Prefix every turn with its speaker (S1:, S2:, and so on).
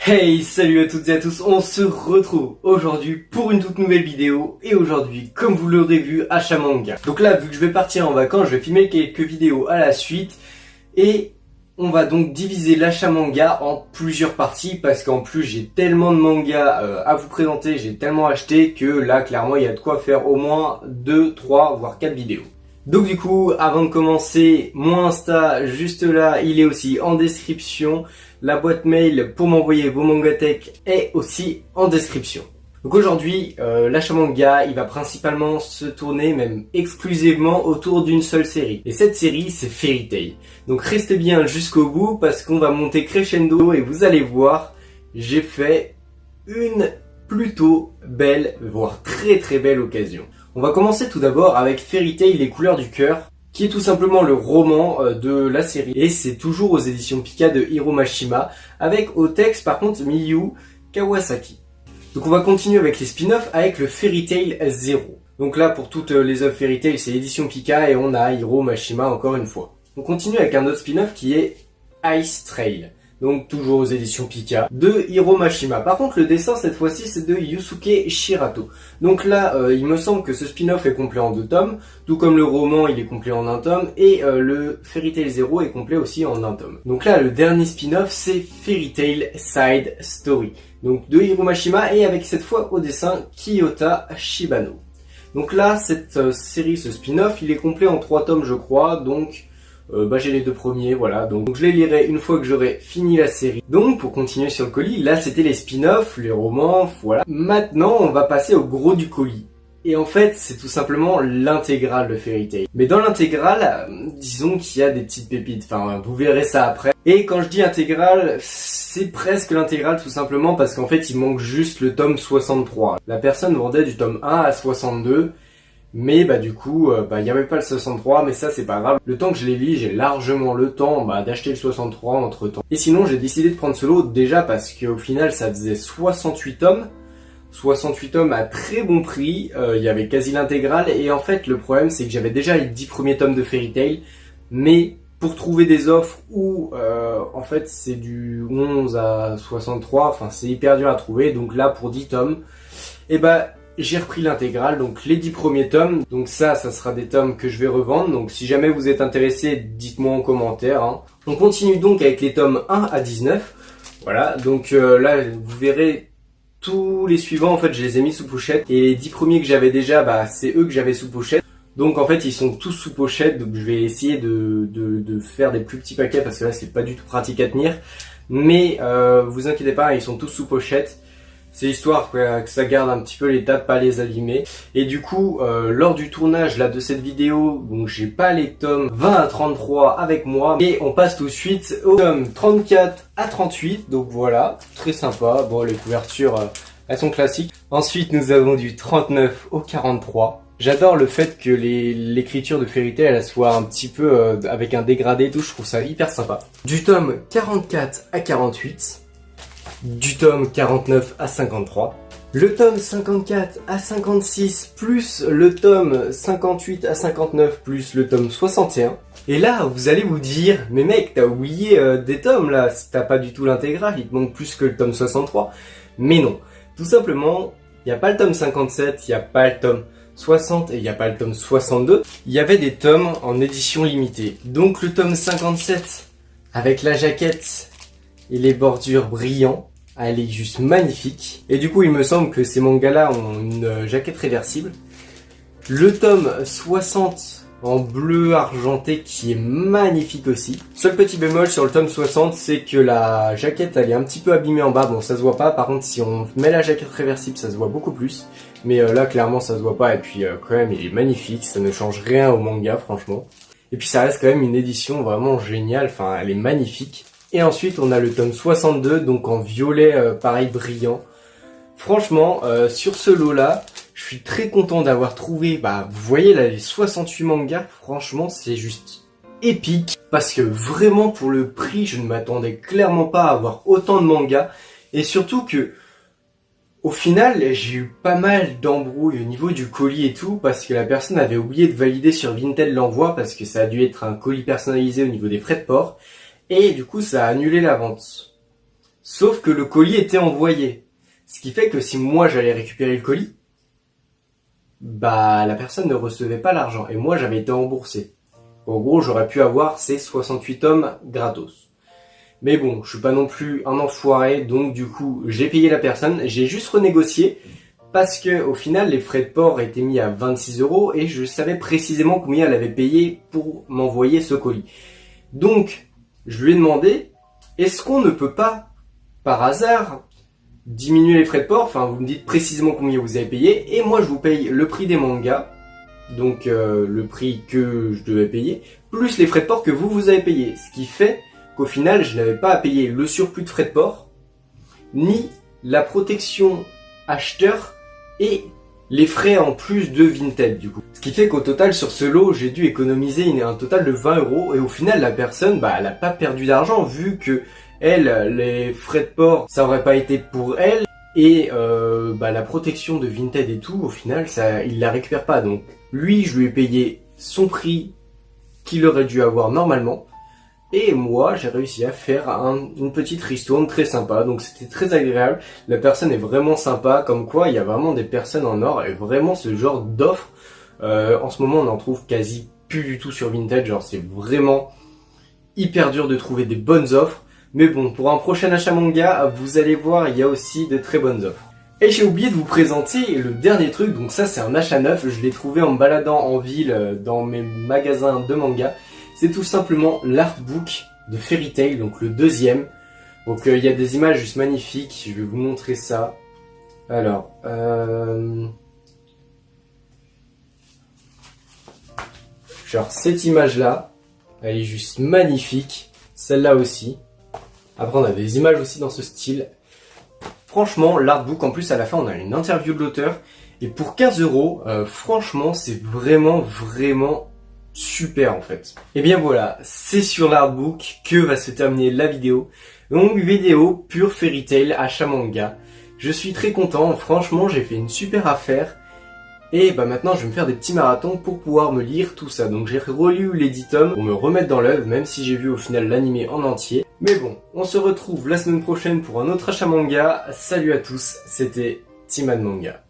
S1: Hey, salut à toutes et à tous, on se retrouve aujourd'hui pour une toute nouvelle vidéo et aujourd'hui, comme vous l'aurez vu, achat manga. Donc là, vu que je vais partir en vacances, je vais filmer quelques vidéos à la suite et on va donc diviser l'achat manga en plusieurs parties parce qu'en plus j'ai tellement de mangas à vous présenter, j'ai tellement acheté que là clairement il y a de quoi faire au moins 2, 3 voire 4 vidéos. Donc du coup, avant de commencer, mon Insta, juste là, il est aussi en description. La boîte mail pour m'envoyer vos mangatech est aussi en description. Donc aujourd'hui, l'achat manga, il va principalement se tourner, même exclusivement, autour d'une seule série. Et cette série, c'est Fairy Tail. Donc restez bien jusqu'au bout parce qu'on va monter crescendo et vous allez voir, j'ai fait une plutôt belle, voire très très belle occasion. On va commencer tout d'abord avec Fairy Tail, les couleurs du cœur, qui est tout simplement le roman de la série. Et c'est toujours aux éditions Pika de Hiro Mashima, avec au texte par contre Miyu Kawasaki. Donc on va continuer avec les spin-offs avec le Fairy Tail 0. Donc là pour toutes les œuvres Fairy Tail c'est l'édition Pika et on a Hiro Mashima encore une fois. On continue avec un autre spin-off qui est Ice Trail. Donc toujours aux éditions Pika, de Hiro Mashima. Par contre le dessin cette fois-ci c'est de Yusuke Shirato. Donc là il me semble que ce spin-off est complet en 2 tomes, tout comme le roman il est complet en 1 tome, et le Fairy Tail 0 est complet aussi en 1 tome. Donc là le dernier spin-off c'est Fairy Tail Side Story. Donc de Hiro Mashima et avec cette fois au dessin Kiyota Shibano. Donc là cette série, ce spin-off il est complet en 3 tomes je crois, donc... j'ai les 2 premiers, voilà, donc je les lirai une fois que j'aurai fini la série. Donc pour continuer sur le colis, là c'était les spin-offs, les romans, voilà. Maintenant on va passer au gros du colis. Et en fait c'est tout simplement l'intégrale de Fairy Tail. Mais dans l'intégrale, disons qu'il y a des petites pépites, enfin vous verrez ça après. Et quand je dis intégrale, c'est presque l'intégrale tout simplement parce qu'en fait il manque juste le tome 63. La personne vendait du tome 1 à 62. Mais du coup, il n'y avait pas le 63, mais ça c'est pas grave. Le temps que je les lis, j'ai largement le temps d'acheter le 63 entre temps. Et sinon, j'ai décidé de prendre ce lot déjà parce qu'au final, ça faisait 68 tomes. 68 tomes à très bon prix, il y avait quasi l'intégrale. Et en fait, le problème c'est que j'avais déjà les 10 premiers tomes de Fairy Tail. Mais pour trouver des offres où en fait c'est du 11 à 63, enfin c'est hyper dur à trouver. Donc là, pour 10 tomes, j'ai repris l'intégrale, donc les 10 premiers tomes. Donc ça sera des tomes que je vais revendre. Donc si jamais vous êtes intéressé, dites-moi en commentaire. On continue donc avec les tomes 1 à 19. Voilà, donc là vous verrez tous les suivants, en fait je les ai mis sous pochette. Et les 10 premiers que j'avais déjà, c'est eux que j'avais sous pochette. Donc en fait ils sont tous sous pochette, donc je vais essayer de faire des plus petits paquets parce que là c'est pas du tout pratique à tenir. Mais vous inquiétez pas, ils sont tous sous pochette. C'est histoire que ça garde un petit peu l'état de pas les abîmer. Et du coup, lors du tournage là de cette vidéo, donc j'ai pas les tomes 20 à 33 avec moi. Et on passe tout de suite aux tomes 34 à 38. Donc voilà, très sympa. Bon, les couvertures, elles sont classiques. Ensuite, nous avons du 39 au 43. J'adore le fait que l'écriture de Fairy Tail elle soit un petit peu avec un dégradé et tout. Je trouve ça hyper sympa. Du tome 44 à 48. Du tome 49 à 53, le tome 54 à 56 plus le tome 58 à 59 plus le tome 61. Et là vous allez vous dire, mais mec t'as oublié des tomes là, t'as pas du tout l'intégrale, il te manque plus que le tome 63. Mais non, tout simplement, il n'y a pas le tome 57, il n'y a pas le tome 60 et il n'y a pas le tome 62. Il y avait des tomes en édition limitée. Donc le tome 57 avec la jaquette et les bordures brillants. Elle est juste magnifique. Et du coup, il me semble que ces mangas-là ont une jaquette réversible. Le tome 60 en bleu argenté qui est magnifique aussi. Seul petit bémol sur le tome 60, c'est que la jaquette elle est un petit peu abîmée en bas. Bon, ça se voit pas. Par contre, si on met la jaquette réversible, ça se voit beaucoup plus. Mais là, clairement, ça se voit pas. Et puis, quand même, il est magnifique. Ça ne change rien au manga, franchement. Et puis, ça reste quand même une édition vraiment géniale. Enfin, elle est magnifique. Et ensuite, on a le tome 62, donc en violet, pareil, brillant. Franchement, sur ce lot-là, je suis très content d'avoir trouvé, vous voyez là, les 68 mangas. Franchement, c'est juste épique. Parce que vraiment, pour le prix, je ne m'attendais clairement pas à avoir autant de mangas. Et surtout que, au final, j'ai eu pas mal d'embrouilles au niveau du colis et tout. Parce que la personne avait oublié de valider sur Vinted l'envoi. Parce que ça a dû être un colis personnalisé au niveau des frais de port. Et du coup, ça a annulé la vente. Sauf que le colis était envoyé. Ce qui fait que si moi j'allais récupérer le colis, bah la personne ne recevait pas l'argent et moi j'avais été remboursé. En gros, j'aurais pu avoir ces 68 tomes gratos. Mais bon, je suis pas non plus un enfoiré, donc du coup, j'ai payé la personne, j'ai juste renégocié parce que au final, les frais de port étaient mis à 26 € et je savais précisément combien elle avait payé pour m'envoyer ce colis. Donc, je lui ai demandé, est-ce qu'on ne peut pas, par hasard, diminuer les frais de port? Enfin, vous me dites précisément combien vous avez payé et moi je vous paye le prix des mangas, donc le prix que je devais payer, plus les frais de port que vous avez payé. Ce qui fait qu'au final, je n'avais pas à payer le surplus de frais de port, ni la protection acheteur et les frais en plus de Vinted du coup. Ce qui fait qu'au total sur ce lot, j'ai dû économiser un total de 20 € et au final la personne, elle n'a pas perdu d'argent vu que elle, les frais de port, ça aurait pas été pour elle et la protection de Vinted et tout, au final, il la récupère pas. Donc lui, je lui ai payé son prix qu'il aurait dû avoir normalement. Et moi, j'ai réussi à faire une petite ristourne très sympa, donc c'était très agréable. La personne est vraiment sympa, comme quoi il y a vraiment des personnes en or, et vraiment ce genre d'offre, en ce moment on en trouve quasi plus du tout sur Vinted, genre c'est vraiment hyper dur de trouver des bonnes offres. Mais bon, pour un prochain achat manga, vous allez voir, il y a aussi de très bonnes offres. Et j'ai oublié de vous présenter le dernier truc, donc ça c'est un achat neuf, je l'ai trouvé en me baladant en ville dans mes magasins de manga. C'est tout simplement l'artbook de Fairy Tail, donc le deuxième. Donc il y a des images juste magnifiques, je vais vous montrer ça. Alors, genre cette image-là, elle est juste magnifique. Celle-là aussi. Après on a des images aussi dans ce style. Franchement, l'artbook, en plus à la fin on a une interview de l'auteur. Et pour 15 €, franchement c'est vraiment super en fait. Et bien voilà, c'est sur l'artbook que va se terminer la vidéo. Donc vidéo pure Fairy Tail achat manga. Je suis très content, franchement j'ai fait une super affaire. Et maintenant je vais me faire des petits marathons pour pouvoir me lire tout ça. Donc j'ai relu les 10 tomes pour me remettre dans l'œuvre, même si j'ai vu au final l'animé en entier. Mais bon, on se retrouve la semaine prochaine pour un autre achat manga. Salut à tous, c'était Timad Manga.